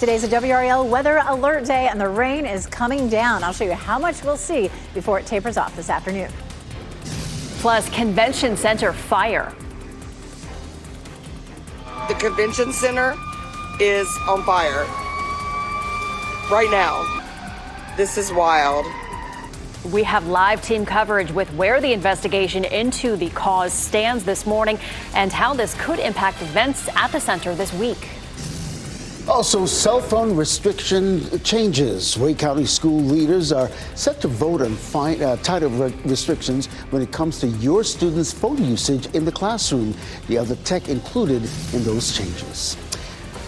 Today's a WRAL weather alert day, and the rain is coming down. I'll show you how much we'll see before it tapers off this afternoon. Plus, convention center fire. The convention center is on fire right now. This is wild. We have live team coverage with where the investigation into the cause stands this morning and how this could impact events at the center this week. Also, cell phone restriction changes. Wake County school leaders are set to vote on tighter restrictions when it comes to your students' phone usage in the classroom. The other tech included in those changes.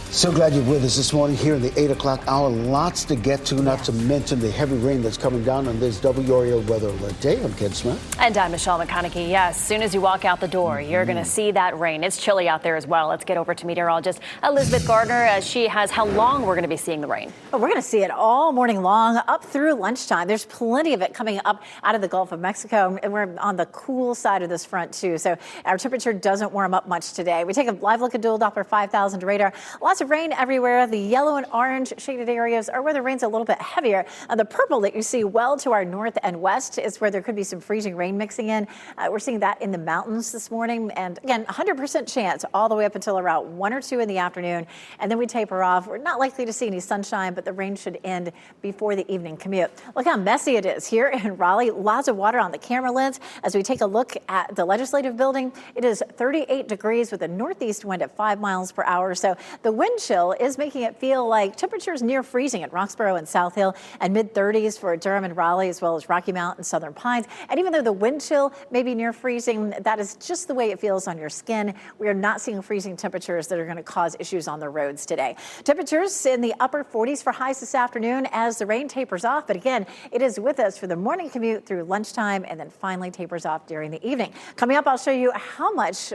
So glad you're with us this morning here in the 8 o'clock hour. Lots to get to, not to mention the heavy rain that's coming down on this WRAL weather alert day. I'm Ken Smith. And I'm Michelle McConaughey. Yes, as soon as you walk out the door, you're going to see that rain. It's chilly out there as well. Let's get over to meteorologist Elizabeth Gardner. She has how long we're going to be seeing the rain. We're going to see it all morning long up through lunchtime. There's plenty of it coming up out of the Gulf of Mexico, and we're on the cool side of this front too. So our temperature doesn't warm up much today. We take a live look at dual Doppler 5000 radar. Lots of rain everywhere. The yellow and orange shaded areas are where the rain's a little bit heavier. The purple that you see well to our north and west is where there could be some freezing rain mixing in. We're seeing that in the mountains this morning. And again, 100% chance all the way up until around 1 or 2 in the afternoon. And then we taper off. We're not likely to see any sunshine, but the rain should end before the evening commute. Look how messy it is here in Raleigh. Lots of water on the camera lens. As we take a look at the legislative building, it is 38 degrees with a northeast wind at 5 miles per hour. So the wind chill is making it feel like temperatures near freezing at Roxborough and South Hill, and mid-30s for Durham and Raleigh, as well as Rocky Mount and Southern Pines. And even though the wind chill may be near freezing, that is just the way it feels on your skin. We are not seeing freezing temperatures that are going to cause issues on the roads today. Temperatures in the upper 40s for highs this afternoon as the rain tapers off. But again, it is with us for the morning commute through lunchtime and then finally tapers off during the evening. Coming up, I'll show you how much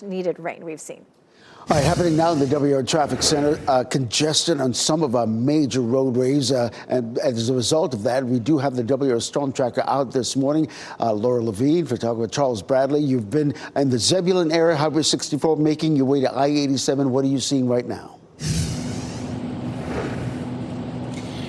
needed rain we've seen. All right, happening now in the WR Traffic Center, congestion on some of our major roadways. And as a result of that, we do have the WR Storm Tracker out this morning. Laura Levine, photographer Charles Bradley. You've been in the Zebulon area, Highway 64, making your way to I-87. What are you seeing right now?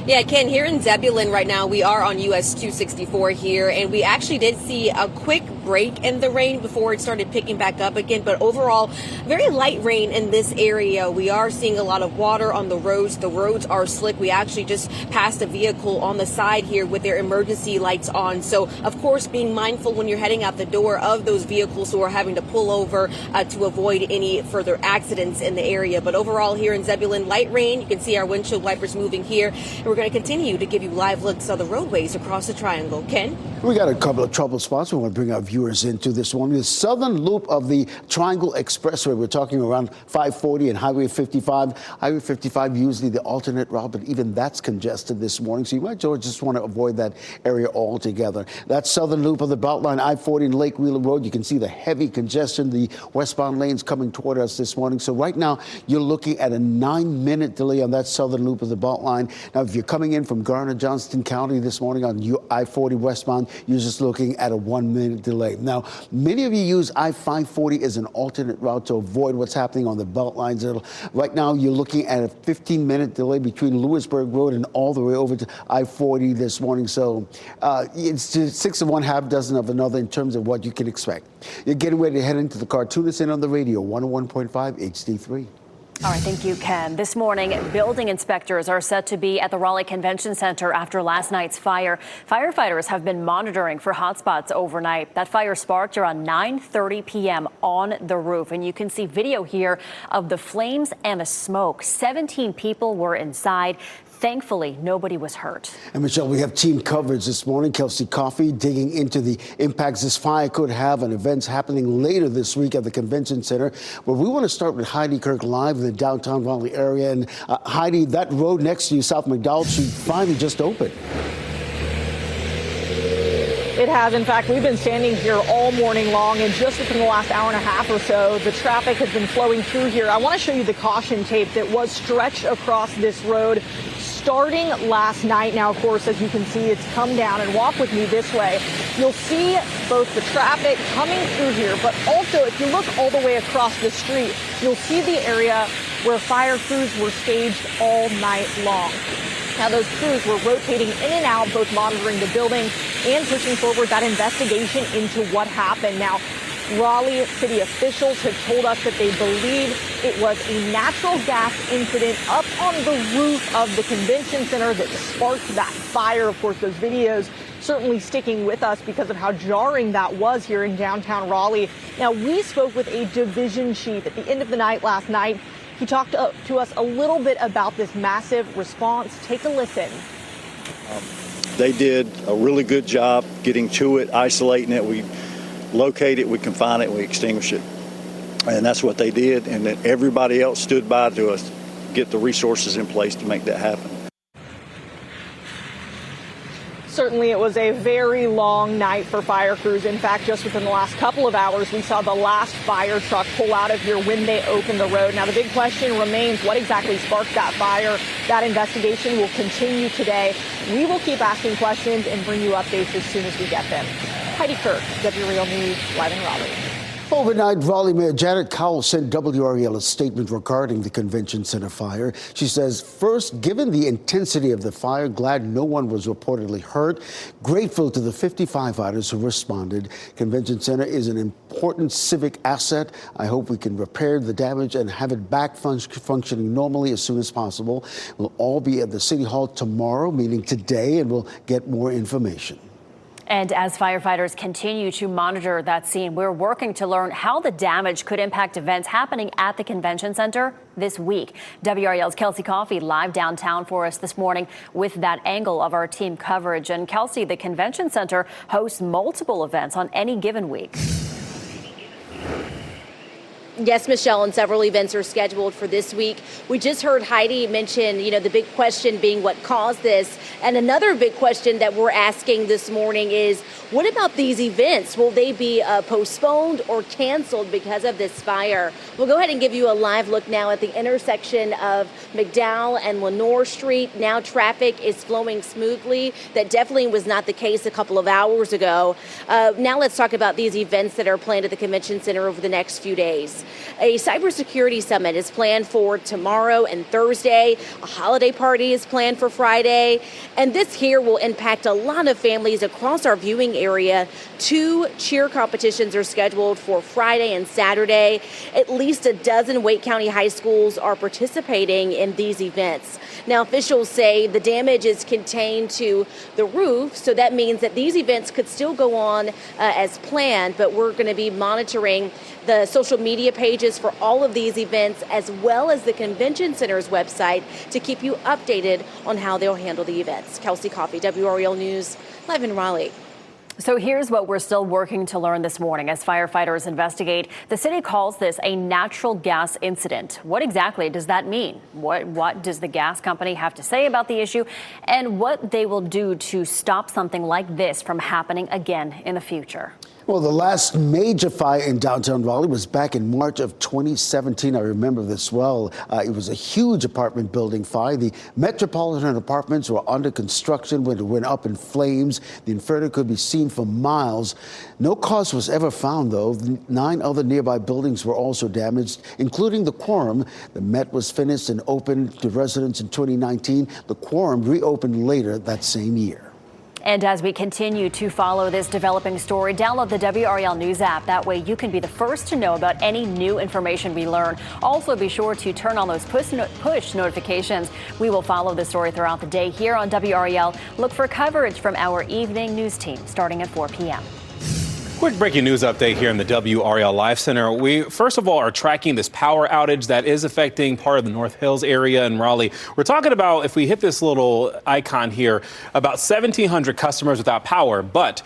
Yeah, Ken, here in Zebulon right now, we are on US 264 here, and we actually did see a quick break in the rain before it started picking back up again. But overall, very light rain in this area. We are seeing a lot of water on the roads. The roads are slick. We actually just passed a vehicle on the side here with their emergency lights on. So, of course, being mindful when you're heading out the door of those vehicles who are having to pull over to avoid any further accidents in the area. But overall, here in Zebulon, light rain. You can see our windshield wipers moving here. We're going to continue to give you live looks of the roadways across the triangle. Ken? We got a couple of trouble spots we want to bring our viewers into this morning. The southern loop of the Triangle Expressway. We're talking around 540 and Highway 55. Highway 55 usually the alternate route, but even that's congested this morning. So you might just want to avoid that area altogether. That southern loop of the Beltline, I-40 and Lake Wheeler Road. You can see the heavy congestion, the westbound lanes coming toward us this morning. So right now you're looking at a 9-minute delay on that southern loop of the Beltline. Now, if you're coming in from Garner, Johnston County this morning on I-40 westbound, you're just looking at a 1-minute delay. Now, many of you use I-540 as an alternate route to avoid what's happening on the belt lines. Right now, you're looking at a 15-minute delay between Lewisburg Road and all the way over to I-40 this morning. So it's just 6 of one, half dozen of another in terms of what you can expect. You're getting ready to head into the car. Tune us in on the radio, 101.5 HD3. All right, thank you, Ken. This morning, building inspectors are set to be at the Raleigh Convention Center after last night's fire. Firefighters have been monitoring for hotspots overnight. That fire sparked around 9:30 p.m. on the roof, and you can see video here of the flames and the smoke. 17 people were inside. Thankfully, nobody was hurt. And Michelle, we have team coverage this morning. Kelsey Coffey digging into the impacts this fire could have on events happening later this week at the Convention Center. But we want to start with Heidi Kirk live in the downtown Raleigh area. And Heidi, that road next to you, South McDowell Street, finally just opened. It has. In fact, we've been standing here all morning long, and just within the last hour and a half or so, the traffic has been flowing through here. I want to show you the caution tape that was stretched across this road starting last night. Now, of course, as you can see, it's come down, and walk with me this way. You'll see both the traffic coming through here, but also if you look all the way across the street, you'll see the area where fire crews were staged all night long. Now, those crews were rotating in and out, both monitoring the building and pushing forward that investigation into what happened. Now, Raleigh city officials have told us that they believe it was a natural gas incident up on the roof of the convention center that sparked that fire. Of course, those videos certainly sticking with us because of how jarring that was here in downtown Raleigh. Now, we spoke with a division chief at the end of the night last night. He talked to us a little bit about this massive response. Take a listen. They did a really good job getting to it, isolating it. We locate it, we confine it, we extinguish it. And that's what they did. And then everybody else stood by to us get the resources in place to make that happen. Certainly, it was a very long night for fire crews. In fact, just within the last couple of hours, we saw the last fire truck pull out of here when they opened the road. Now, the big question remains, what exactly sparked that fire? That investigation will continue today. We will keep asking questions and bring you updates as soon as we get them. Heidi Kirk, WRAL News, live in Raleigh. Overnight, Raleigh Mayor Janet Cowell sent WRAL a statement regarding the convention center fire. She says, first, given the intensity of the fire, glad no one was reportedly hurt. Grateful to the 50 firefighters who responded. Convention center is an important civic asset. I hope we can repair the damage and have it back functioning normally as soon as possible. We'll all be at the City Hall tomorrow, meaning today, and we'll get more information. And as firefighters continue to monitor that scene, we're working to learn how the damage could impact events happening at the convention center this week. WRAL's Kelsey Coffey live downtown for us this morning with that angle of our team coverage. And Kelsey, the convention center hosts multiple events on any given week. Yes, Michelle, and several events are scheduled for this week. We just heard Heidi mention, the big question being what caused this. And another big question that we're asking this morning is, what about these events? Will they be postponed or canceled because of this fire? We'll go ahead and give you a live look now at the intersection of McDowell and Lenore Street. Now traffic is flowing smoothly. That definitely was not the case a couple of hours ago. Now let's talk about these events that are planned at the convention center over the next few days. A cybersecurity summit is planned for tomorrow and Thursday. A holiday party is planned for Friday. And this here will impact a lot of families across our viewing area. 2 cheer competitions are scheduled for Friday and Saturday. At least a dozen Wake County high schools are participating in these events. Now, officials say the damage is contained to the roof, so that means that these events could still go on as planned, but we're going to be monitoring the social media pages for all of these events, as well as the convention center's website, to keep you updated on how they'll handle the events. Kelsey Coffey, WRAL News, live in Raleigh. So here's what we're still working to learn this morning as firefighters investigate. The city calls this a natural gas incident. What exactly does that mean? What does the gas company have to say about the issue, and what they will do to stop something like this from happening again in the future? Well, the last major fire in downtown Raleigh was back in March of 2017. I remember this well. It was a huge apartment building fire. The Metropolitan Apartments were under construction when it went up in flames. The inferno could be seen for miles. No cause was ever found, though. 9 other nearby buildings were also damaged, including the Quorum. The Met was finished and opened to residents in 2019. The Quorum reopened later that same year. And as we continue to follow this developing story, download the WRAL News app. That way you can be the first to know about any new information we learn. Also, be sure to turn on those push notifications. We will follow this story throughout the day here on WRAL. Look for coverage from our evening news team starting at 4 p.m. Quick breaking news update here in the WRAL Live Center. We, first of all, are tracking this power outage that is affecting part of the North Hills area in Raleigh. We're talking about, if we hit this little icon here, about 1,700 customers without power, but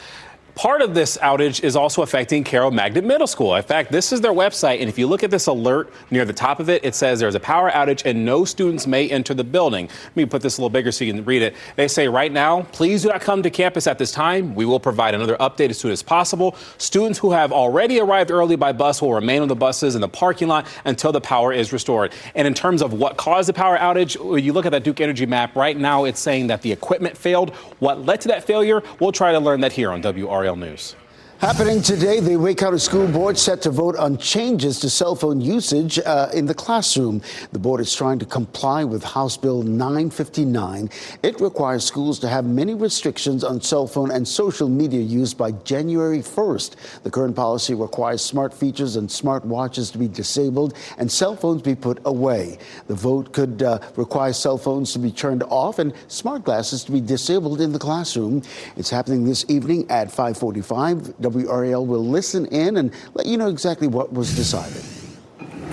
part of this outage is also affecting Carroll Magnet Middle School. In fact, this is their website, and if you look at this alert near the top of it, it says there's a power outage and no students may enter the building. Let me put this a little bigger so you can read it. They say right now, please do not come to campus at this time. We will provide another update as soon as possible. Students who have already arrived early by bus will remain on the buses in the parking lot until the power is restored. And in terms of what caused the power outage, when you look at that Duke Energy map, right now it's saying that the equipment failed. What led to that failure? We'll try to learn that here on WRAL News. Happening today, the Wake County School Board set to vote on changes to cell phone usage in the classroom. The board is trying to comply with House Bill 959. It requires schools to have many restrictions on cell phone and social media use by January 1st. The current policy requires smart features and smart watches to be disabled and cell phones be put away. The vote could require cell phones to be turned off and smart glasses to be disabled in the classroom. It's happening this evening at 5:45. WRAL will listen in and let you know exactly what was decided.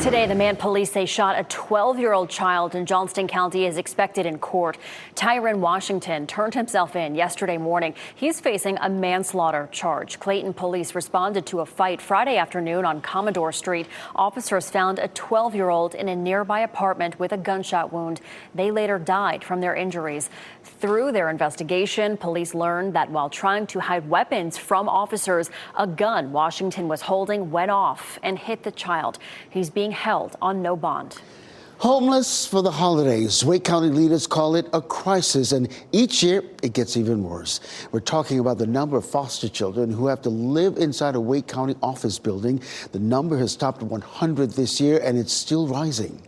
Today, the man police say shot a 12-year-old child in Johnston County is expected in court. Tyron Washington turned himself in yesterday morning. He's facing a manslaughter charge. Clayton police responded to a fight Friday afternoon on Commodore Street. Officers found a 12-year-old in a nearby apartment with a gunshot wound. They later died from their injuries. Through their investigation, police learned that while trying to hide weapons from officers, a gun Washington was holding went off and hit the child. He's being held on no bond. Homeless for the holidays. Wake County leaders call it a crisis, and each year it gets even worse. We're talking about the number of foster children who have to live inside a Wake County office building. The number has topped 100 this year, and it's still rising.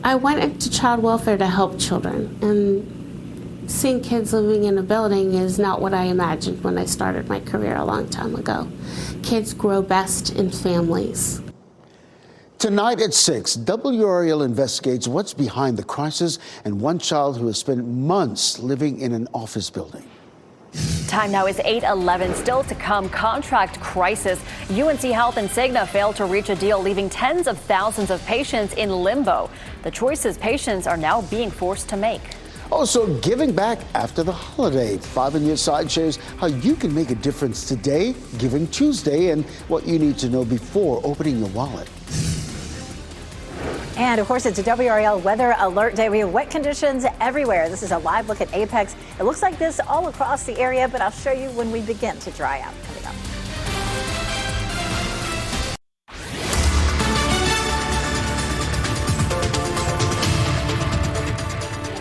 I went into child welfare to help children, and seeing kids living in a building is not what I imagined when I started my career a long time ago. Kids grow best in families. Tonight at 6, WRAL investigates what's behind the crisis and one child who has spent months living in an office building. Time now is 8:11. Still to come, contract crisis. UNC Health and Cigna failed to reach a deal, leaving tens of thousands of patients in limbo. The choices patients are now being forced to make. Also, giving back after the holiday. 5 on your side shows how you can make a difference today, Giving Tuesday, and what you need to know before opening your wallet. And of course, it's a WRAL weather alert day. We have wet conditions everywhere. This is a live look at Apex. It looks like this all across the area, but I'll show you when we begin to dry out. Coming up.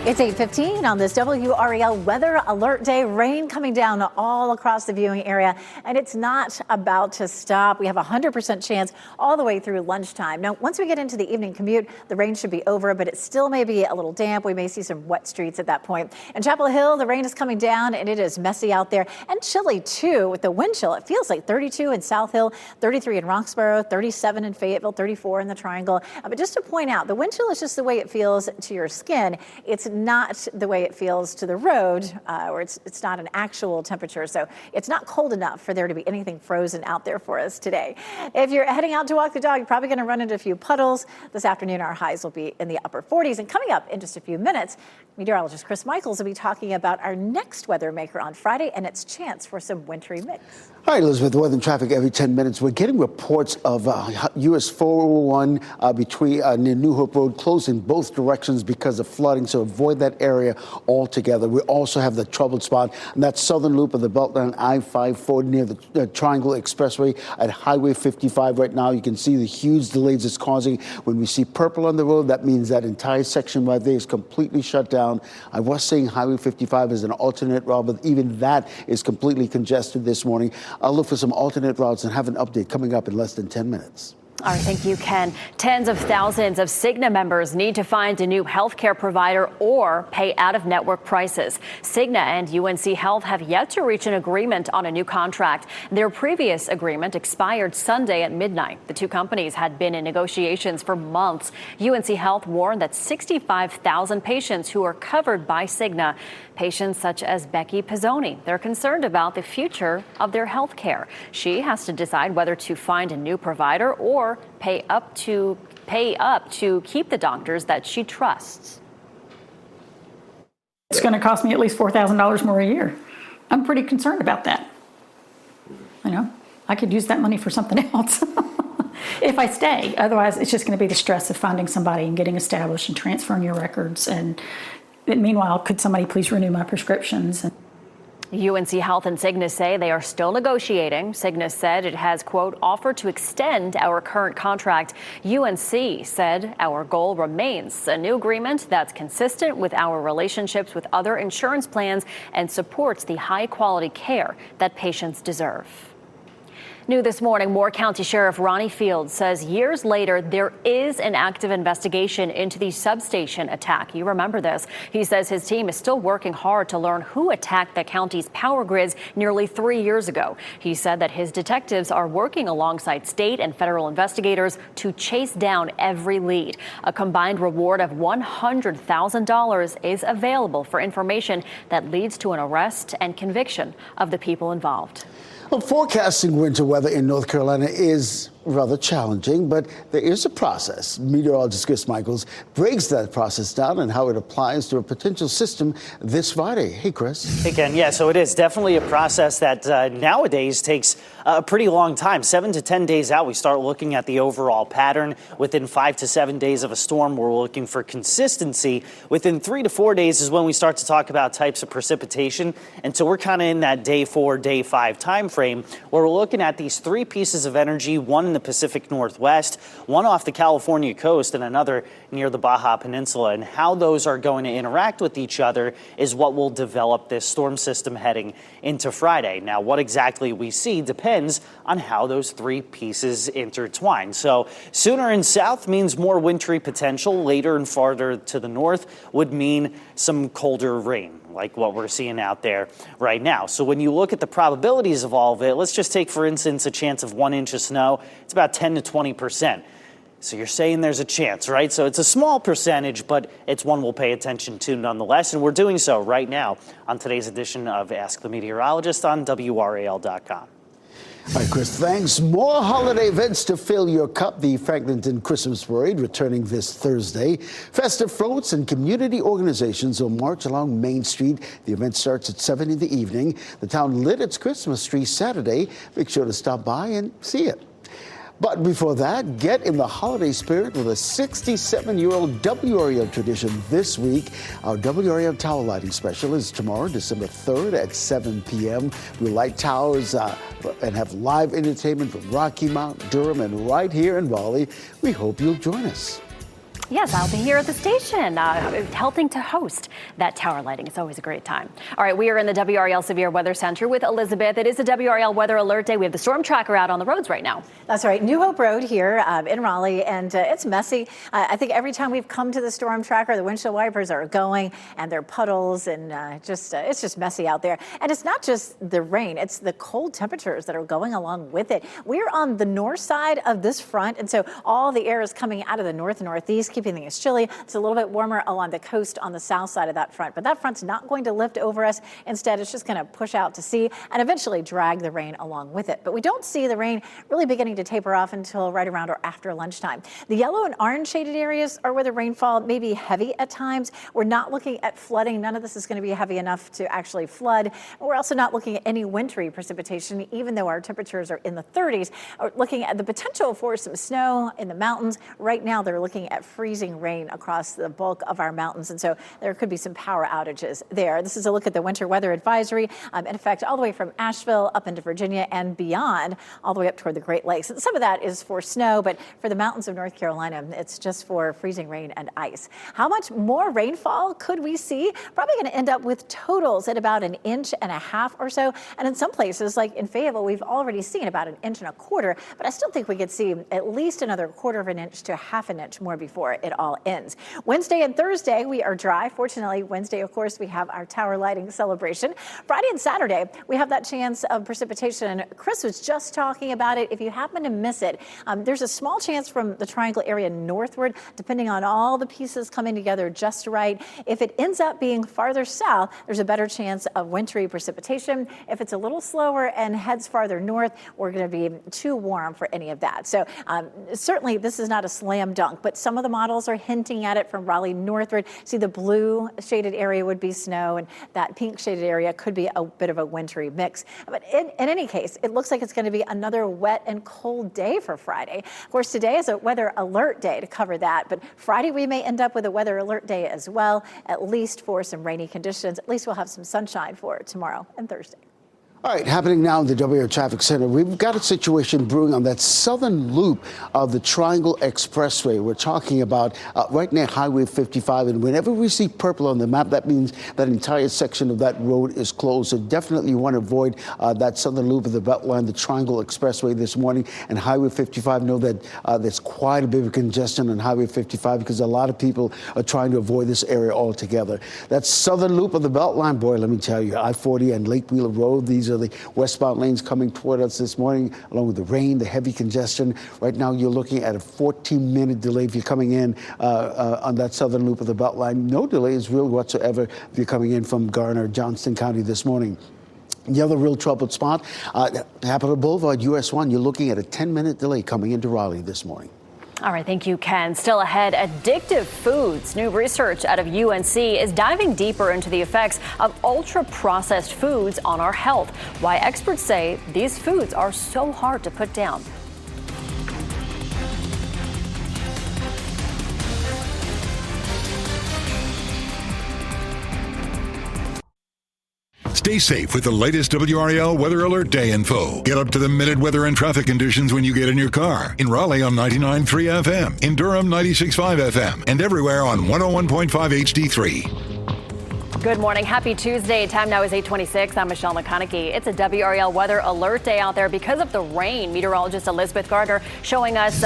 It's 8:15 on this WRAL weather alert day. Rain coming down all across the viewing area, and it's not about to stop. We have a 100% chance all the way through lunchtime. Now, once we get into the evening commute, the rain should be over, but it still may be a little damp. We may see some wet streets at that point. In Chapel Hill, the rain is coming down, and it is messy out there and chilly, too, with the wind chill. It feels like 32 in South Hill, 33 in Roxborough, 37 in Fayetteville, 34 in the Triangle. But just to point out, the wind chill is just the way it feels to your skin. It's not the way it feels to the road, or it's not an actual temperature. So it's not cold enough for there to be anything frozen out there for us today. If you're heading out to walk the dog, you're probably going to run into a few puddles. This afternoon, our highs will be in the upper 40s. And coming up in just a few minutes, meteorologist Chris Michaels will be talking about our next weather maker on Friday and its chance for some wintry mix. All right, Elizabeth, weather and traffic every 10 minutes. We're getting reports of US 401 near New Hope Road closed in both directions because of flooding, so avoid that area altogether. We also have the troubled spot, and that's southern loop of the Beltline I-540 near the Triangle Expressway at Highway 55 right now. You can see the huge delays it's causing. When we see purple on the road, that means that entire section right there is completely shut down. I was saying Highway 55 is an alternate route, but even that is completely congested this morning. I'll look for some alternate routes and have an update coming up in less than 10 minutes. All right, thank you, Ken. Tens of thousands of Cigna members need to find a new health care provider or pay out-of-network prices. Cigna and UNC Health have yet to reach an agreement on a new contract. Their previous agreement expired Sunday at midnight. The two companies had been in negotiations for months. UNC Health warned that 65,000 patients who are covered by Cigna, patients such as Becky Pizzoni, they're concerned about the future of their health care. She has to decide whether to find a new provider or pay up to keep the doctors that she trusts. It's going to cost me at least $4,000 more a year. I'm pretty concerned about that. You know, I could use that money for something else if I stay. Otherwise, it's just going to be the stress of finding somebody and getting established and transferring your records. And meanwhile, could somebody please renew my prescriptions? UNC Health and Cygnus say they are still negotiating. Cygnus said it has, quote, offered to extend our current contract. UNC said our goal remains a new agreement that's consistent with our relationships with other insurance plans and supports the high quality care that patients deserve. New this morning, Moore County Sheriff Ronnie Fields says years later there is an active investigation into the substation attack. You remember this. He says his team is still working hard to learn who attacked the county's power grids nearly 3 years ago. He said that his detectives are working alongside state and federal investigators to chase down every lead. A combined reward of $100,000 is available for information that leads to an arrest and conviction of the people involved. Well, forecasting winter weather in North Carolina is rather challenging, but there is a process. Meteorologist Chris Michaels breaks that process down and how it applies to a potential system this Friday. Hey, Chris. Hey, Ken. Yeah, so it is definitely a process that nowadays takes a pretty long time. 7 to 10 days out, we start looking at the overall pattern. Within 5 to 7 days of a storm, we're looking for consistency. Within 3 to 4 days is when we start to talk about types of precipitation. And so we're kind of in that day 4, day 5 time frame where we're looking at these three pieces of energy, one in the Pacific Northwest, one off the California coast, and another near the Baja Peninsula. And how those are going to interact with each other is what will develop this storm system heading into Friday. Now, what exactly we see depends on how those three pieces intertwine. So sooner and south means more wintry potential. Later and farther to the north would mean some colder rain, like what we're seeing out there right now. So when you look at the probabilities of all of it, let's just take, for instance, a chance of 1 inch of snow. It's about 10 to 20%. So you're saying there's a chance, right? So it's a small percentage, but it's one we'll pay attention to nonetheless. And we're doing so right now on today's edition of Ask the Meteorologist on WRAL.com. All right, Chris, thanks. More holiday events to fill your cup. The Franklinton Christmas Parade returning this Thursday. Festive floats and community organizations will march along Main Street. The event starts at 7 in the evening. The town lit its Christmas tree Saturday. Make sure to stop by and see it. But before that, get in the holiday spirit with a 67-year-old WRAL tradition this week. Our WRAL Tower Lighting Special is tomorrow, December 3rd at 7 p.m. We light towers and have live entertainment from Rocky Mount, Durham, and right here in Raleigh. We hope you'll join us. Yes, I'll be here at the station helping to host that tower lighting. It's always a great time. All right, we are in the WRAL Severe Weather Center with Elizabeth. It is a WRAL Weather Alert Day. We have the storm tracker out on the roads right now. That's right. New Hope Road here in Raleigh, and it's messy. I think every time we've come to the storm tracker, the windshield wipers are going, and they're puddles, and it's just messy out there. And it's not just the rain. It's the cold temperatures that are going along with it. We're on the north side of this front, and so all the air is coming out of the north and northeast, keeping things chilly. It's a little bit warmer along the coast on the south side of that front, but that front's not going to lift over us. Instead, it's just going to push out to sea and eventually drag the rain along with it. But we don't see the rain really beginning to taper off until right around or after lunchtime. The yellow and orange shaded areas are where the rainfall may be heavy at times. We're not looking at flooding. None of this is going to be heavy enough to actually flood. We're also not looking at any wintry precipitation, even though our temperatures are in the 30s. We're looking at the potential for some snow in the mountains. Right now, they're looking at freezing rain across the bulk of our mountains, and so there could be some power outages there. This is a look at the winter weather advisory in effect all the way from Asheville up into Virginia and beyond, all the way up toward the Great Lakes. And some of that is for snow, but for the mountains of North Carolina, it's just for freezing rain and ice. How much more rainfall could we see? Probably going to end up with totals at about 1.5 inches or so. And in some places, like in Fayetteville, we've already seen about 1.25 inches, but I still think we could see at least another 1/4 inch to 1/2 inch more before it all ends. Wednesday and Thursday, we are dry. Fortunately, Wednesday, of course, we have our tower lighting celebration. Friday and Saturday, we have that chance of precipitation. Chris was just talking about it. If you happen to miss it, there's a small chance from the Triangle area northward, depending on all the pieces coming together just right. If it ends up being farther south, there's a better chance of wintry precipitation. If it's a little slower and heads farther north, we're going to be too warm for any of that. So certainly, this is not a slam dunk, but some of the models models are hinting at it from Raleigh northward. See, the blue shaded area would be snow, and that pink shaded area could be a bit of a wintry mix. But in any case, it looks like it's going to be another wet and cold day for Friday. Of course, today is a weather alert day to cover that, but Friday we may end up with a weather alert day as well, at least for some rainy conditions. At least we'll have some sunshine for tomorrow and Thursday. All right, happening now in the WRAL Traffic Center. We've got a situation brewing on that southern loop of the Triangle Expressway. We're talking about right near Highway 55. And whenever we see purple on the map, that means that entire section of that road is closed. So definitely you want to avoid that southern loop of the Beltline, the Triangle Expressway this morning. And Highway 55, know that there's quite a bit of congestion on Highway 55 because a lot of people are trying to avoid this area altogether. That southern loop of the Beltline, boy, let me tell you, I-40 and Lake Wheeler Road, these are the westbound lanes coming toward us this morning, along with the rain, the heavy congestion. Right now, you're looking at a 14-minute delay if you're coming in on that southern loop of the Beltline. No delays real whatsoever if you're coming in from Garner, Johnston County this morning. The other real troubled spot, Capitol Boulevard, US 1, you're looking at a 10-minute delay coming into Raleigh this morning. All right, thank you, Ken. Still ahead, addictive foods. New research out of UNC is diving deeper into the effects of ultra-processed foods on our health. Why experts say these foods are so hard to put down. Stay safe with the latest WRAL Weather Alert Day info. Get up to the minute weather and traffic conditions when you get in your car. In Raleigh on 99.3 FM, in Durham 96.5 FM, and everywhere on 101.5 HD3. Good morning. Happy Tuesday. Time now is 8:26. I'm Michelle McConaughey. It's a WRAL weather alert day out there because of the rain. Meteorologist Elizabeth Gardner showing us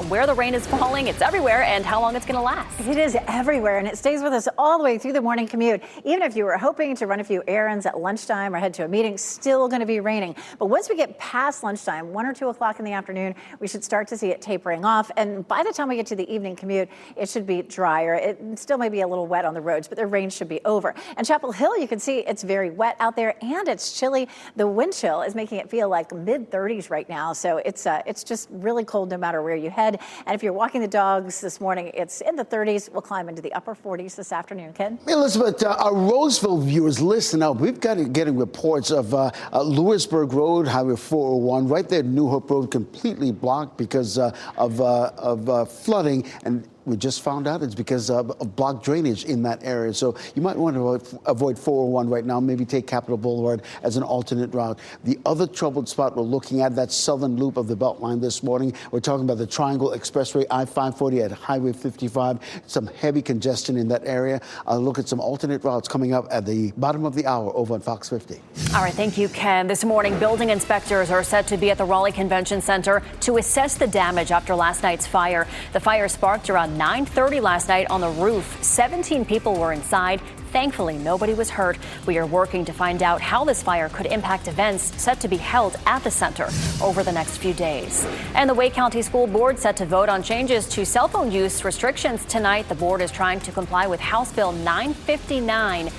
where the rain is falling. It's everywhere and how long it's going to last. It is everywhere, and it stays with us all the way through the morning commute. Even if you were hoping to run a few errands at lunchtime or head to a meeting, still going to be raining. But once we get past lunchtime, 1 or 2 o'clock in the afternoon, we should start to see it tapering off. And by the time we get to the evening commute, it should be drier. It still may be a little wet on the roads, but the rain should be over. And Chapel Hill, you can see it's very wet out there and it's chilly. The wind chill is making it feel like mid-30s right now. So it's just really cold no matter where you head. And if you're walking the dogs this morning, it's in the 30s. We'll climb into the upper 40s this afternoon. Ken? Elizabeth, our Roseville viewers, listen up. We've got getting reports of Lewisburg Road, Highway 401, right there, New Hope Road, completely blocked because of flooding. And we just found out it's because of blocked drainage in that area. So you might want to avoid 401 right now, maybe take Capitol Boulevard as an alternate route. The other troubled spot we're looking at, that southern loop of the Beltline this morning. We're talking about the Triangle Expressway, I-540 at Highway 55. Some heavy congestion in that area. Look at some alternate routes coming up at the bottom of the hour over on Fox 50. All right, thank you, Ken. This morning, building inspectors are set to be at the Raleigh Convention Center to assess the damage after last night's fire. The fire sparked around 9:30 last night on the roof. 17 people were inside. Thankfully, nobody was hurt. We are working to find out how this fire could impact events set to be held at the center over the next few days. And the Wake County School Board set to vote on changes to cell phone use restrictions tonight. The board is trying to comply with House Bill 959.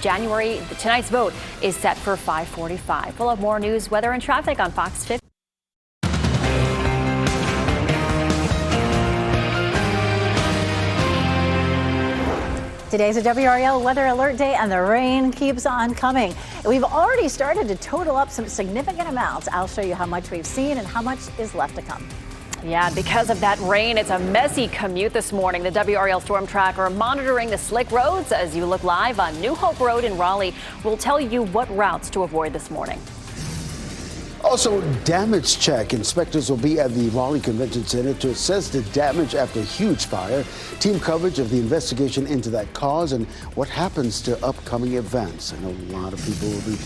Tonight's vote is set for 5:45. We'll have more news, weather, and traffic on Fox 50. Today's a WRAL Weather Alert Day, and the rain keeps on coming. We've already started to total up some significant amounts. I'll show you how much we've seen and how much is left to come. Yeah, because of that rain, it's a messy commute this morning. The WRAL Storm Tracker monitoring the slick roads as you look live on New Hope Road in Raleigh. We'll tell you what routes to avoid this morning. Also, damage check. Inspectors will be at the Raleigh Convention Center to assess the damage after a huge fire. Team coverage of the investigation into that cause and what happens to upcoming events. I know a lot of people will be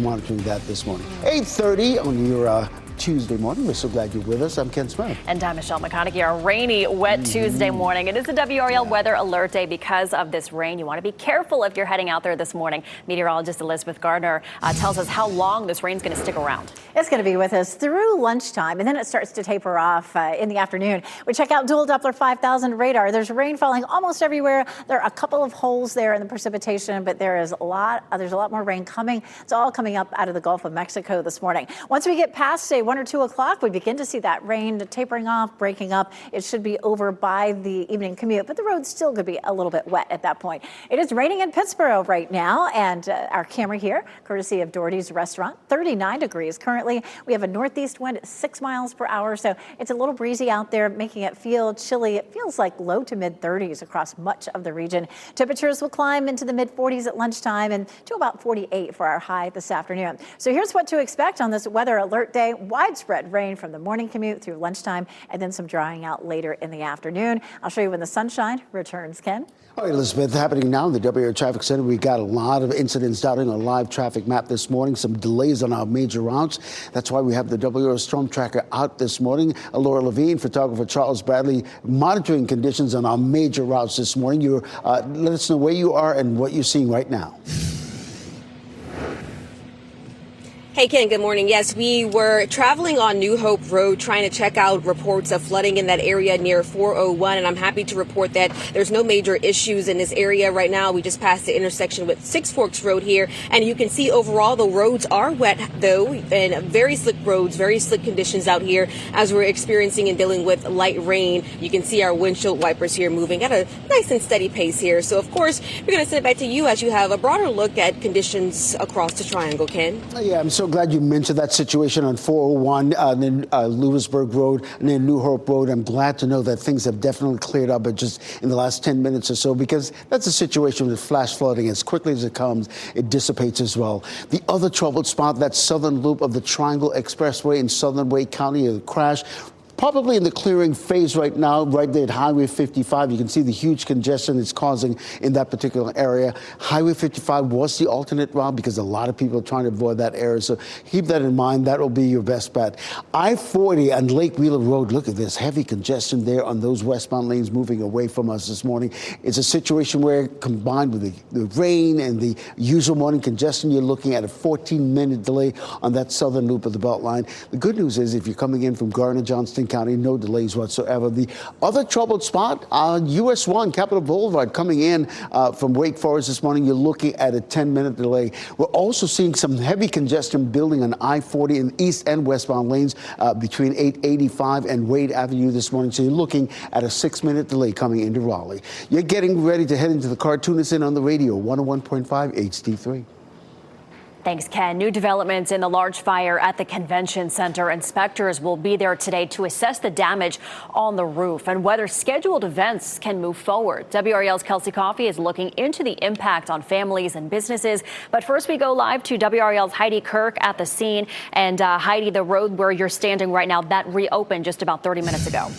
monitoring that this morning. 8:30 on your Tuesday morning. We're so glad you're with us. I'm Ken Smith. And I'm Michelle McConaughey. A rainy, wet Tuesday morning. It is a WRAL Weather Alert Day because of this rain. You want to be careful if you're heading out there this morning. Meteorologist Elizabeth Gardner tells us how long this rain's going to stick around. It's going to be with us through lunchtime, and then it starts to taper off in the afternoon. We check out dual Doppler 5000 radar. There's rain falling almost everywhere. There are a couple of holes there in the precipitation, but there's a lot more rain coming. It's all coming up out of the Gulf of Mexico this morning. Once we get past a 1 or 2 o'clock, we begin to see that rain tapering off, breaking up. It should be over by the evening commute, but the road still could be a little bit wet at that point. It is raining in Pittsburgh right now, and our camera here, courtesy of Doherty's Restaurant, 39 degrees. Currently, we have a northeast wind at 6 miles per hour, so it's a little breezy out there, making it feel chilly. It feels like low to mid 30s across much of the region. Temperatures will climb into the mid 40s at lunchtime and to about 48 for our high this afternoon. So here's what to expect on this weather alert day. Widespread rain from the morning commute through lunchtime and then some drying out later in the afternoon. I'll show you when the sunshine returns, Ken. All right, Elizabeth, happening now in the WRAL Traffic Center. We got a lot of incidents dotting our live traffic map this morning, some delays on our major routes. That's why we have the WRAL Storm Tracker out this morning. Laura Levine, photographer Charles Bradley, monitoring conditions on our major routes this morning. Let us know where you are and what you're seeing right now. Hey, Ken, good morning. Yes, we were traveling on New Hope Road trying to check out reports of flooding in that area near 401, and I'm happy to report that there's no major issues in this area right now. We just passed the intersection with Six Forks Road here, and you can see overall the roads are wet, though, and very slick roads, very slick conditions out here as we're experiencing and dealing with light rain. You can see our windshield wipers here moving at a nice and steady pace here. So, of course, we're going to send it back to you as you have a broader look at conditions across the triangle, Ken. Yeah, I'm so glad you mentioned that situation on 401, then Lewisburg Road, and then New Hope Road. I'm glad to know that things have definitely cleared up just in the last 10 minutes or so, because that's a situation with flash flooding. As quickly as it comes, it dissipates as well. The other troubled spot, that southern loop of the Triangle Expressway in southern Wake County, a crash. Probably in the clearing phase right now, right there at Highway 55. You can see the huge congestion it's causing in that particular area. Highway 55 was the alternate route because a lot of people are trying to avoid that area. So keep that in mind. That will be your best bet. I-40 on Lake Wheeler Road. Look at this heavy congestion there on those westbound lanes moving away from us this morning. It's a situation where, combined with the rain and the usual morning congestion, you're looking at a 14-minute delay on that southern loop of the Beltline. The good news is if you're coming in from Garner, Johnston County, no delays whatsoever. The other troubled spot on US 1, Capitol Boulevard, coming in from Wake Forest this morning, you're looking at a 10-minute delay. We're also seeing some heavy congestion building on I-40 in east and westbound lanes between 885 and Wade Avenue this morning. So you're looking at a 6-minute delay coming into Raleigh. You're getting ready to head into the car. Tune us in on the radio, 101.5 HD3. Thanks, Ken. New developments in the large fire at the convention center. Inspectors will be there today to assess the damage on the roof and whether scheduled events can move forward. WRAL's Kelsey Coffey is looking into the impact on families and businesses. But first, we go live to WRAL's Heidi Kirk at the scene. And Heidi, the road where you're standing right now, that reopened just about 30 minutes ago.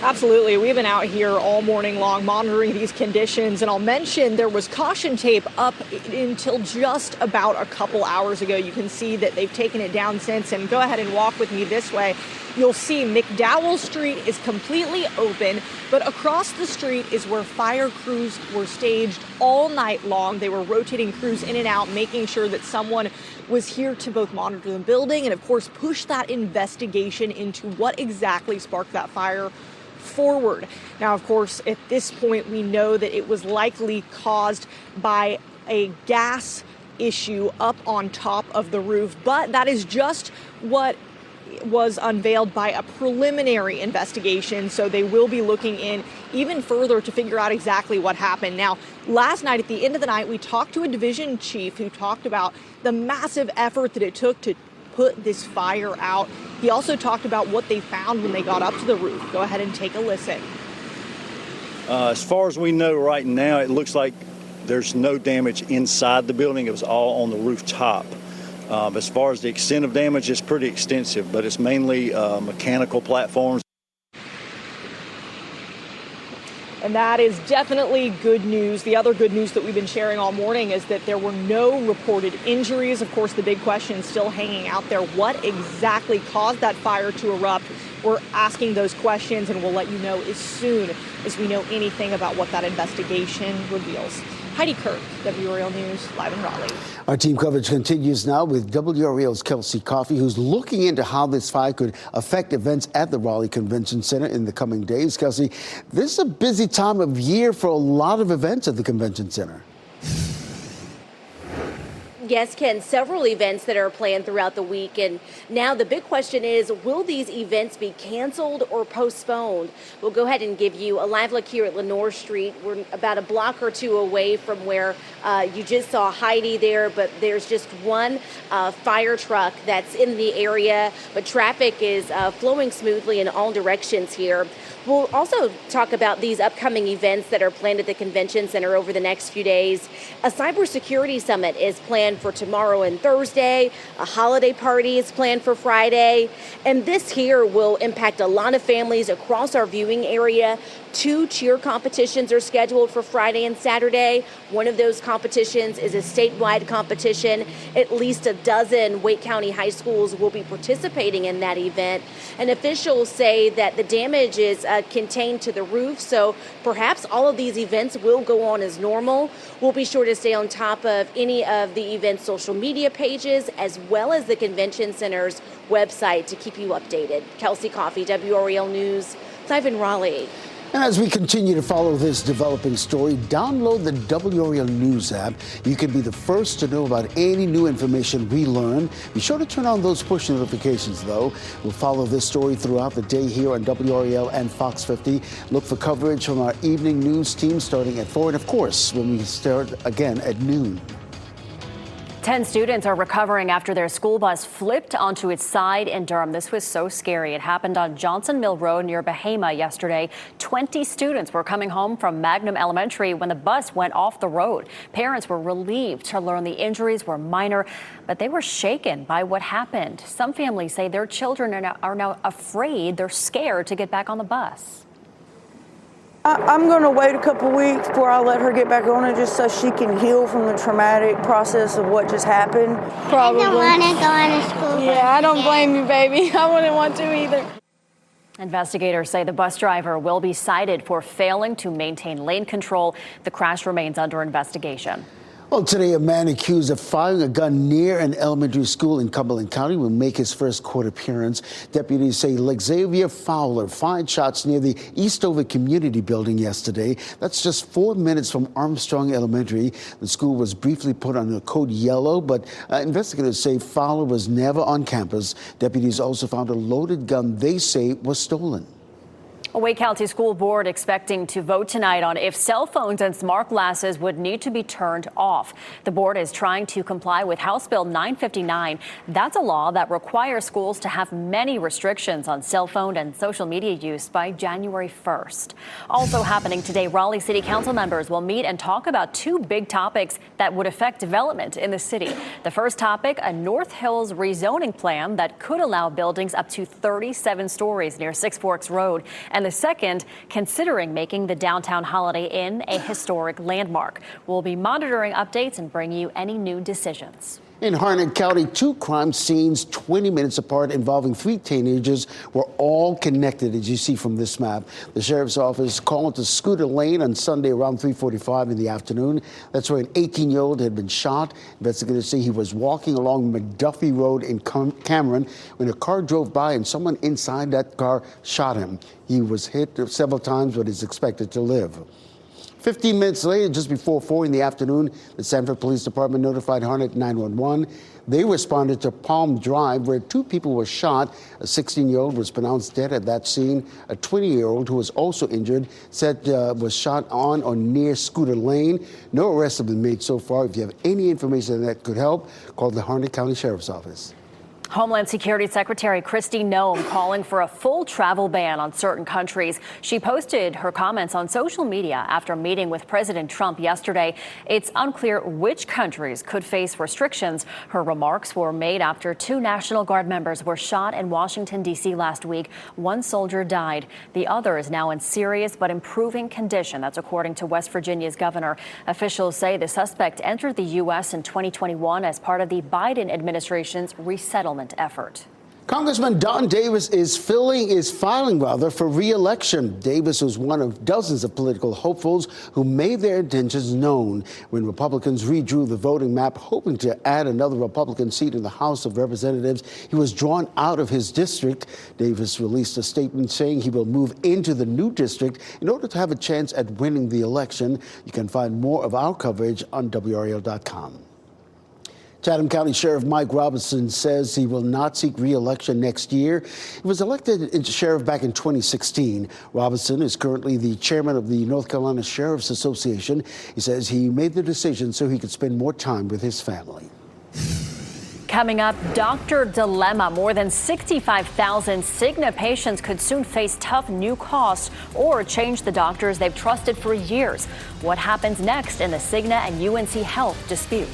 Absolutely. We've been out here all morning long monitoring these conditions. And I'll mention there was caution tape up until just about a couple hours ago. You can see that they've taken it down since. And go ahead and walk with me this way. You'll see McDowell Street is completely open, but across the street is where fire crews were staged all night long. They were rotating crews in and out, making sure that someone was here to both monitor the building and, of course, push that investigation into what exactly sparked that fire forward. Now, of course, at this point, we know that it was likely caused by a gas issue up on top of the roof, but that is just what was unveiled by a preliminary investigation. So they will be looking in even further to figure out exactly what happened. Now, last night, at the end of the night, we talked to a division chief who talked about the massive effort that it took to put this fire out. He also talked about what they found when they got up to the roof. Go ahead and take a listen. As far as we know right now, it looks like there's no damage inside the building. It was all on the rooftop. As far as the extent of damage, it's pretty extensive, but it's mainly mechanical platforms. And that is definitely good news. The other good news that we've been sharing all morning is that there were no reported injuries. Of course, the big question still hanging out there. What exactly caused that fire to erupt? We're asking those questions, and we'll let you know as soon as we know anything about what that investigation reveals. Heidi Kirk, WRAL News, live in Raleigh. Our team coverage continues now with WRAL's Kelsey Coffey, who's looking into how this fire could affect events at the Raleigh Convention Center in the coming days. Kelsey, this is a busy time of year for a lot of events at the Convention Center. Yes, Ken, several events that are planned throughout the week. And now the big question is, will these events be canceled or postponed? We'll go ahead and give you a live look here at Lenore Street. We're about a block or two away from where you just saw Heidi there, but there's just one fire truck that's in the area, but traffic is flowing smoothly in all directions here. We'll also talk about these upcoming events that are planned at the convention center over the next few days. A cybersecurity summit is planned for tomorrow and Thursday. A holiday party is planned for Friday. And this here will impact a lot of families across our viewing area. 2 cheer competitions are scheduled for Friday and Saturday. One of those competitions is a statewide competition. At least a dozen Wake County high schools will be participating in that event. And officials say that the damage is contained to the roof, so perhaps all of these events will go on as normal. We'll be sure to stay on top of any of the event's social media pages, as well as the convention center's website to keep you updated. Kelsey Coffey, WRAL News, live in Raleigh. And as we continue to follow this developing story, download the WRAL News app. You can be the first to know about any new information we learn. Be sure to turn on those push notifications, though. We'll follow this story throughout the day here on WRAL and Fox 50. Look for coverage from our evening news team starting at 4, and of course, when we start again at noon. 10 students are recovering after their school bus flipped onto its side in Durham. This was so scary. It happened on Johnson Mill Road near Bahama yesterday. 20 students were coming home from Magnum Elementary when the bus went off the road. Parents were relieved to learn the injuries were minor, but they were shaken by what happened. Some families say their children are now afraid. They're scared to get back on the bus. I'm going to wait a couple weeks before I let her get back on it, just so she can heal from the traumatic process of what just happened. Probably. I don't want to go on school. Yeah, I don't blame you, baby. I wouldn't want to either. Investigators say the bus driver will be cited for failing to maintain lane control. The crash remains under investigation. Well, today, a man accused of firing a gun near an elementary school in Cumberland County will make his first court appearance. Deputies say Xavier Fowler fired shots near the Eastover Community Building yesterday. That's just 4 minutes from Armstrong Elementary. The school was briefly put on code yellow, but investigators say Fowler was never on campus. Deputies also found a loaded gun they say was stolen. A Wake County School Board expecting to vote tonight on if cell phones and smart glasses would need to be turned off. The board is trying to comply with House Bill 959. That's a law that requires schools to have many restrictions on cell phone and social media use by January 1st. Also happening today, Raleigh City Council members will meet and talk about 2 big topics that would affect development in the city. The first topic, a North Hills rezoning plan that could allow buildings up to 37 stories near Six Forks Road. And the second, considering making the downtown Holiday Inn a historic landmark. We'll be monitoring updates and bring you any new decisions. In Harnett County, 2 crime scenes 20 minutes apart involving 3 teenagers were all connected, as you see from this map. The sheriff's office called to Scooter Lane on Sunday around 3:45 in the afternoon. That's where an 18-year-old had been shot. Investigators say he was walking along McDuffie Road in Cameron when a car drove by and someone inside that car shot him. He was hit several times but is expected to live. 15 minutes later, just before 4 in the afternoon, the Sanford Police Department notified Harnett 911. They responded to Palm Drive, where 2 people were shot. A 16-year-old was pronounced dead at that scene. A 20-year-old who was also injured said was shot on or near Scooter Lane. No arrests have been made so far. If you have any information that could help, call the Harnett County Sheriff's Office. Homeland Security Secretary Kristi Noem calling for a full travel ban on certain countries. She posted her comments on social media after meeting with President Trump yesterday. It's unclear which countries could face restrictions. Her remarks were made after 2 National Guard members were shot in Washington, D.C. last week. 1 soldier died. The other is now in serious but improving condition. That's according to West Virginia's governor. Officials say the suspect entered the U.S. in 2021 as part of the Biden administration's resettlement effort. Congressman Don Davis is filing for re-election. Davis was one of dozens of political hopefuls who made their intentions known when Republicans redrew the voting map, hoping to add another Republican seat in the House of Representatives. He was drawn out of his district. Davis released a statement saying he will move into the new district in order to have a chance at winning the election. You can find more of our coverage on WRAL.com. Chatham County Sheriff Mike Robinson says he will not seek re-election next year. He was elected sheriff back in 2016. Robinson is currently the chairman of the North Carolina Sheriff's Association. He says he made the decision so he could spend more time with his family. Coming up, doctor dilemma. More than 65,000 Cigna patients could soon face tough new costs or change the doctors they've trusted for years. What happens next in the Cigna and UNC Health dispute?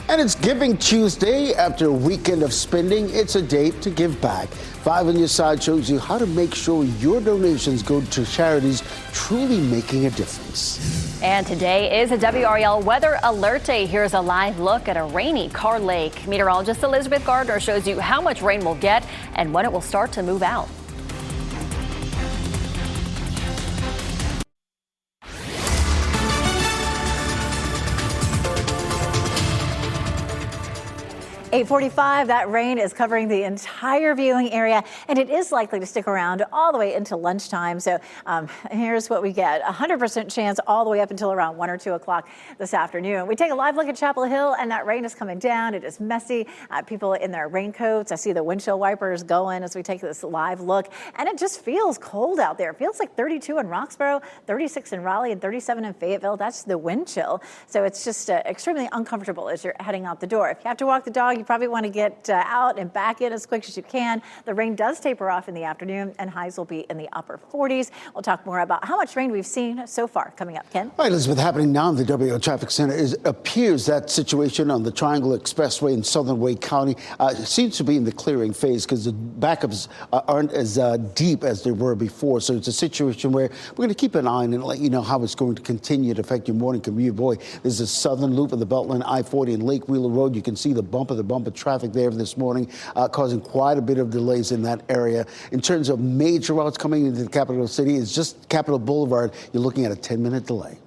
And it's Giving Tuesday. After a weekend of spending, it's a day to give back. 5 on your side shows you how to make sure your donations go to charities truly making a difference. And today is a WRAL weather alert day. Here's a live look at a rainy Carr Lake. Meteorologist Elizabeth Gardner shows you how much rain we'll get and when it will start to move out. .45, that rain is covering the entire viewing area, and it is likely to stick around all the way into lunchtime. So here's what we get. 100% chance all the way up until around 1 or 2 o'clock this afternoon. We take a live look at Chapel Hill, and that rain is coming down. It is messy. People in their raincoats. I see the windshield wipers going as we take this live look, and it just feels cold out there. It feels like 32 in Roxborough, 36 in Raleigh, and 37 in Fayetteville. That's the wind chill. So it's just extremely uncomfortable as you're heading out the door. If you have to walk the dog, you probably want to get out and back in as quick as you can. The rain does taper off in the afternoon, and highs will be in the upper 40s. We'll talk more about how much rain we've seen so far coming up. Ken? All right, Elizabeth, happening now in the WRAL Traffic Center. It appears that situation on the Triangle Expressway in Southern Wake County seems to be in the clearing phase because the backups aren't as deep as they were before. So it's a situation where we're going to keep an eye on it and let you know how it's going to continue to affect your morning commute. Boy, this is the southern loop of the Beltline I-40 and Lake Wheeler Road. You can see the bump of traffic there this morning, causing quite a bit of delays in that area. In terms of major routes coming into the capital city, it's just Capitol Boulevard. You're looking at a 10-minute delay.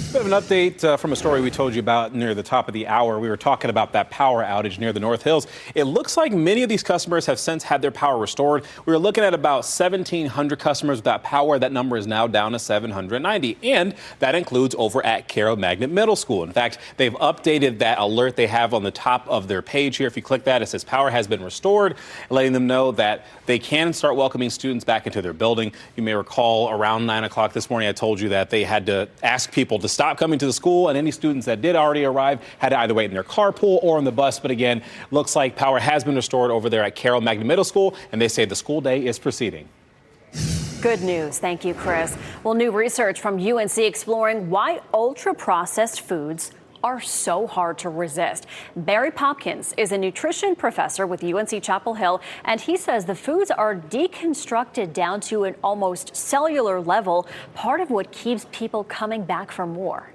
We have an update from a story we told you about near the top of the hour. We were talking about that power outage near the North Hills. It looks like many of these customers have since had their power restored. We were looking at about 1,700 customers without power. That number is now down to 790. And that includes over at Carroll Magnet Middle School. In fact, they've updated that alert they have on the top of their page here. If you click that, it says power has been restored, letting them know that they can start welcoming students back into their building. You may recall around 9 o'clock this morning, I told you that they had to ask people to stop coming to the school, and any students that did already arrive had to either wait in their carpool or on the bus. But again, looks like power has been restored over there at Carroll Magnet Middle School, and they say the school day is proceeding. Good news. Thank you, Chris. Well, new research from UNC exploring why ultra-processed foods are so hard to resist. Barry Popkins is a nutrition professor with UNC Chapel Hill, and he says the foods are deconstructed down to an almost cellular level, part of what keeps people coming back for more.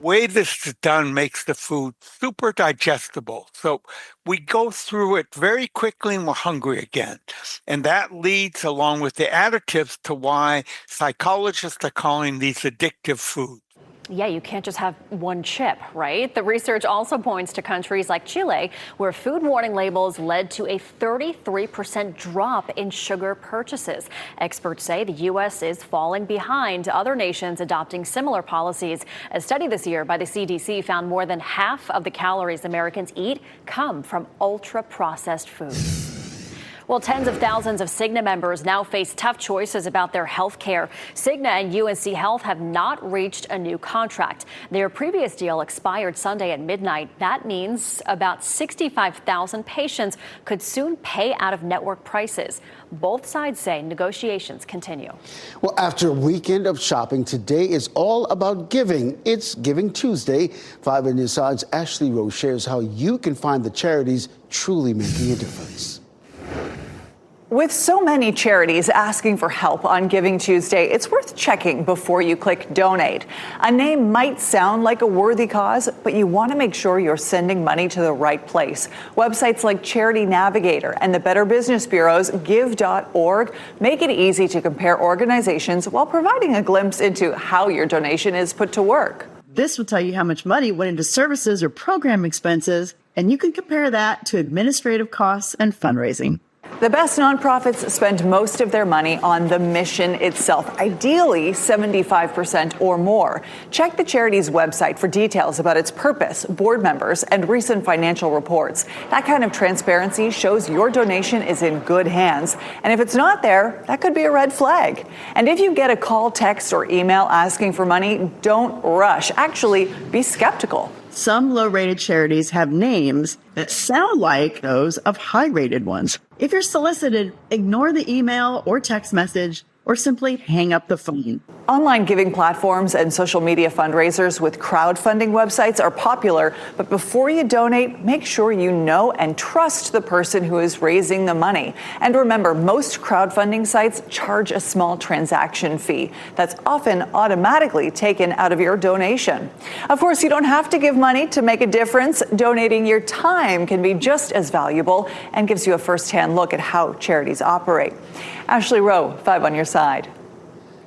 The way this is done makes the food super digestible. So we go through it very quickly and we're hungry again. And that leads, along with the additives, to why psychologists are calling these addictive foods. Yeah, you can't just have one chip, right? The research also points to countries like Chile, where food warning labels led to a 33% drop in sugar purchases. Experts say the U.S. is falling behind other nations adopting similar policies. A study this year by the CDC found more than half of the calories Americans eat come from ultra-processed foods. Well, tens of thousands of Cigna members now face tough choices about their health care. Cigna and UNC Health have not reached a new contract. Their previous deal expired Sunday at midnight. That means about 65,000 patients could soon pay out of network prices. Both sides say negotiations continue. Well, after a weekend of shopping, today is all about giving. It's Giving Tuesday. 5 on your side's Ashley Rose shares how you can find the charities truly making a difference. With so many charities asking for help on Giving Tuesday, it's worth checking before you click donate. A name might sound like a worthy cause, but you want to make sure you're sending money to the right place. Websites like Charity Navigator and the Better Business Bureau's give.org make it easy to compare organizations while providing a glimpse into how your donation is put to work. This will tell you how much money went into services or program expenses, and you can compare that to administrative costs and fundraising. The best nonprofits spend most of their money on the mission itself, ideally 75% or more. Check the charity's website for details about its purpose, board members, and recent financial reports. That kind of transparency shows your donation is in good hands. And if it's not there, that could be a red flag. And if you get a call, text, or email asking for money, don't rush. Actually, be skeptical. Some low-rated charities have names that sound like those of high-rated ones. If you're solicited, ignore the email or text message or simply hang up the phone. Online giving platforms and social media fundraisers with crowdfunding websites are popular, but before you donate, make sure you know and trust the person who is raising the money. And remember, most crowdfunding sites charge a small transaction fee that's often automatically taken out of your donation. Of course, you don't have to give money to make a difference. Donating your time can be just as valuable and gives you a first-hand look at how charities operate. Ashley Rowe, 5 on your side.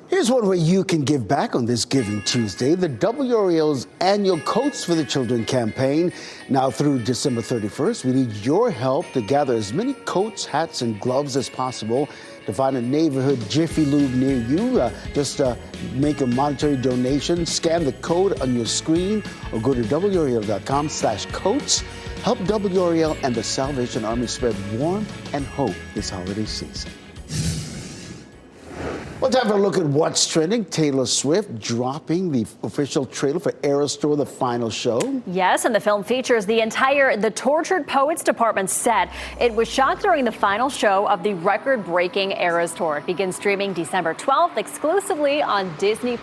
Here's one way you can give back on this Giving Tuesday. The WRAL's annual Coats for the Children campaign. Now through December 31st, we need your help to gather as many coats, hats, and gloves as possible. To find a neighborhood Jiffy Lube near you, just make a monetary donation, scan the code on your screen, or go to WRAL.com/coats. Help WRAL and the Salvation Army spread warmth and hope this holiday season. Let's have a look at what's trending. Taylor Swift dropping the official trailer for Eras Tour, the final show. Yes, and the film features the Tortured Poets Department set. It was shot during the final show of the record-breaking Eras Tour. It begins streaming December 12th exclusively on Disney+.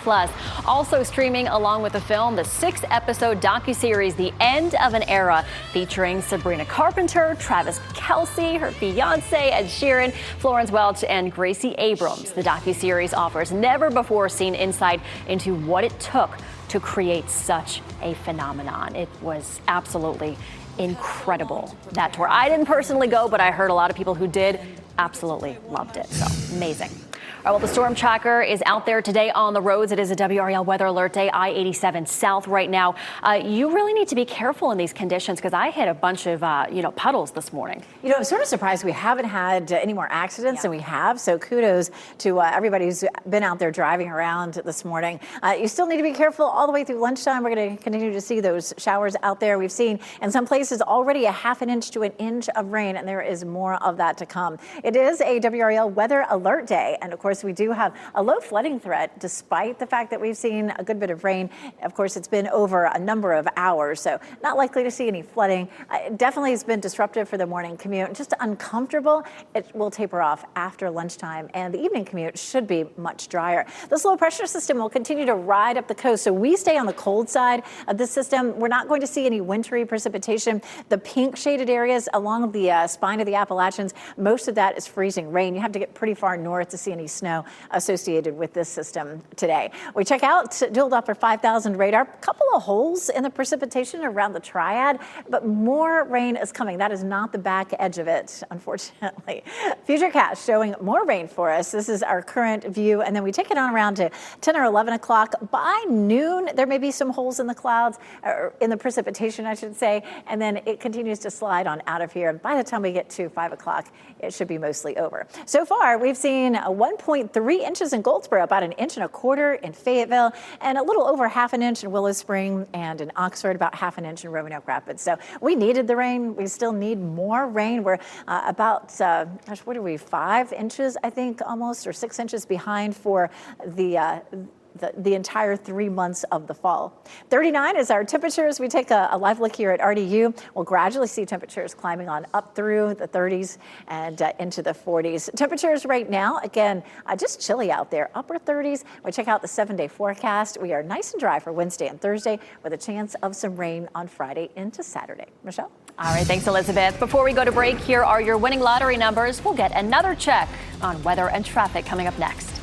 Also streaming along with the film, the 6-episode docuseries The End of an Era, featuring Sabrina Carpenter, Travis Kelce, her fiancé Ed Sheeran, Florence Welch, and Gracie Abrams. The docuseries offers never-before-seen insight into what it took to create such a phenomenon. It was absolutely incredible, that tour. I didn't personally go, but I heard a lot of people who did absolutely loved it. So amazing. All right, well, the storm tracker is out there today on the roads. It is a WRAL weather alert day, I-87 south right now. You really need to be careful in these conditions because I hit a bunch of, puddles this morning. You know, I'm sort of surprised we haven't had any more accidents than we have. So kudos to everybody who's been out there driving around this morning. You still need to be careful all the way through lunchtime. We're going to continue to see those showers out there. We've seen in some places already a half an inch to an inch of rain, and there is more of that to come. It is a WRAL weather alert day. And of course, we do have a low flooding threat, despite the fact that we've seen a good bit of rain. Of course, it's been over a number of hours, so not likely to see any flooding. It definitely has been disruptive for the morning commute, just uncomfortable. It will taper off after lunchtime, and the evening commute should be much drier. This low pressure system will continue to ride up the coast, so we stay on the cold side of the system. We're not going to see any wintry precipitation. The pink shaded areas along the spine of the Appalachians, most of that is freezing rain. You have to get pretty far north to see any snow associated with this system today. We check out Dual Doppler 5000 radar. A couple of holes in the precipitation around the triad, but more rain is coming. That is not the back edge of it, unfortunately. Futurecast showing more rain for us. This is our current view, and then we take it on around to 10 or 11 o'clock. By noon, there may be some holes in the clouds, or in the precipitation, I should say, and then it continues to slide on out of here. And by the time we get to 5 o'clock, it should be mostly over. So far, we've seen 1.3 inches in Goldsboro, about 1.25 inches in Fayetteville, and a little over half an inch in Willow Spring, and in Oxford, about half an inch in Roanoke Rapids. So we needed the rain. We still need more rain. We're about, what are we, 5 inches, I think, almost, or 6 inches behind for the entire 3 months of the fall. 39 is our temperatures. We take a live look here at RDU. We'll gradually see temperatures climbing on up through the 30s and into the 40s. Temperatures right now, again, just chilly out there, upper 30s. We check out the 7-day forecast. We are nice and dry for Wednesday and Thursday with a chance of some rain on Friday into Saturday. Michelle? All right, thanks, Elizabeth. Before we go to break, here are your winning lottery numbers. We'll get another check on weather and traffic coming up next.